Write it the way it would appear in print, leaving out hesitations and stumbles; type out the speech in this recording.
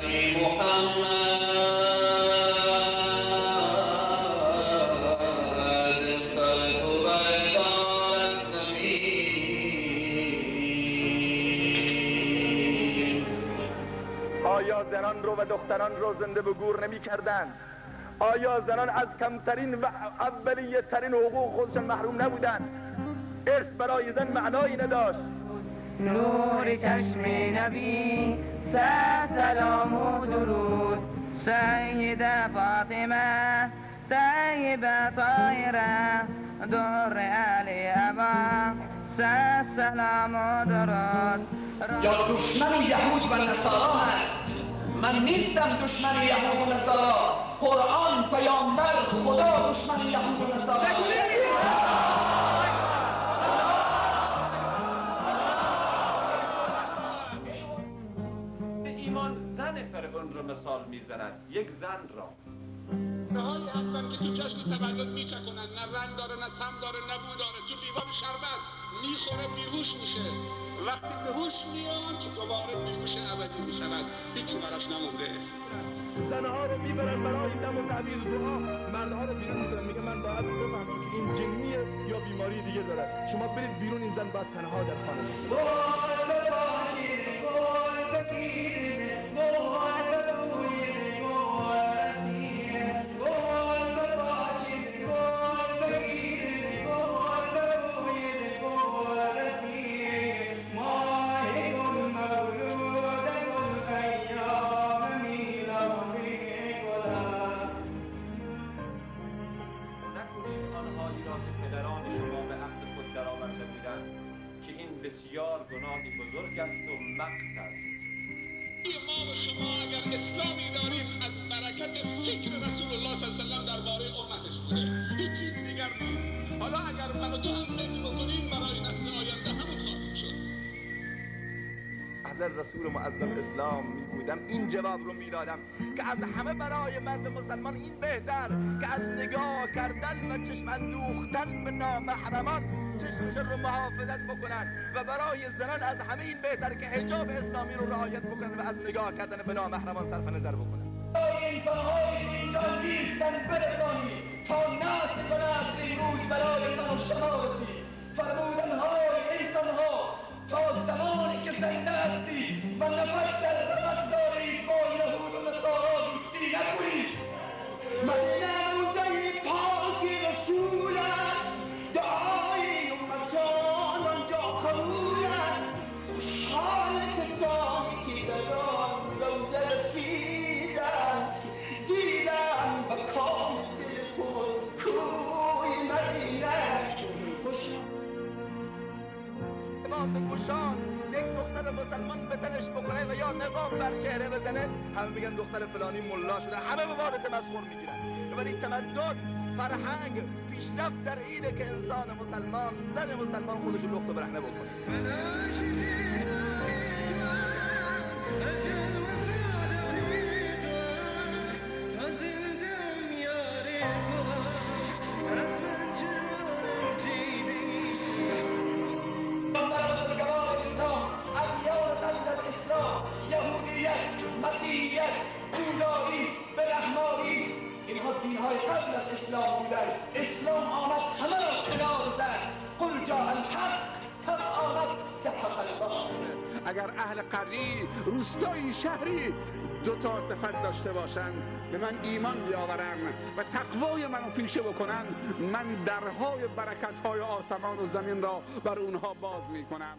ای محمد سر تو بردار از زمین. آیا زنان رو و دختران رو زنده به گور نمی کردن؟ آیا زنان از کمترین و اولیه ترین حقوق خودشان محروم نبودند؟ ارث برای زن معنایی نداشت. نور چشم نبی سلام و درود، سیده فاطمه طیبه طاهره در علی ابا سلام و درود. یا دشمن یهود و نصارا هست؟ من نیستم دشمن یهود و نصارا. قرآن، پیامبر، خدا دشمن یهود و نصارا. ایمان زن فرعون رو مثال میزند، یک زن را. نهایی هستن که تو جشن تولد میچکنن، نه رنگ داره نه طعم داره نه بو داره، تو لیوان شربت میخوره بیهوش میشه، وقتی به هوش میاد دوباره بیهوش ابدی میشود، هیچی براش نمونده. زنها رو میبرن برای دم و تعویض دعا، مردها رو بیرون میذارن، میگه من باید بفهمم که این جنیه یا بیماری دیگه داره، شما برید بیرون، این زن باید تنها در خانه بسیار گناهی بزرگ است و مقت است. ما و شما اگر اسلامی داریم از برکت فکر رسول الله صلی الله علیه و سلم درباره امتش بوده، هیچ چیز دیگر نیست. حالا اگر من و تو هم فکر بکنیم برای نسل آینده همون خواهیم شد. اگر رسول معظم اسلام می بودم این جواب رو میدادم که از همه برای مرد مسلمان این بهتر که از نگاه کردن و چشم اندوختن به نامحرمان چشمشون رو محافظت بکنن، و برای زنان از همه این بهتر که حجاب اسلامی رو رعایت بکنن و از نگاه کردن به نامحرمان صرف نظر بکنن. انسان‌هایی که اینجا نیستن برسانید تا نسل و نسل امروز برای من و شما رسید. فرمودن‌های انسان‌ها تا زمانی که زنده هستی و نفس در رمق دارید با یهود و نصارا دوستی نکنید. مدینه روضه پاک رسول است، دعای امتان آنجا قبول است. خوشحال کسانی که در آن روضه رسیدند، دیدم به کام دل خود کوی مدینه. لباس گشاد یک دختر مسلمان به تنش بکنه و یا نقاب بر چهره بزنه، همه میگن دختر فلانی ملا شده، همه به باد تمسخر میگیرن. ولی تمدن، فرهنگ، پیشرفت در اینه که انسان مسلمان، زن مسلمان خودش لخت و برهنه بکنه. یهودیت، مسیحیت، بودایی، برهمانی، اینها دینهای قبل از اسلام بودن. اسلام آمد همه را کنار زد. قل جاء الحق، حق آمد، زهق الباطل. اگر اهل قریه، روستایی، شهری دو تا صفت داشته باشن، به من ایمان بیاورن و تقوای منو پیشه بکنن، من درهای برکت‌های آسمان و زمین را بر اونها باز میکنم.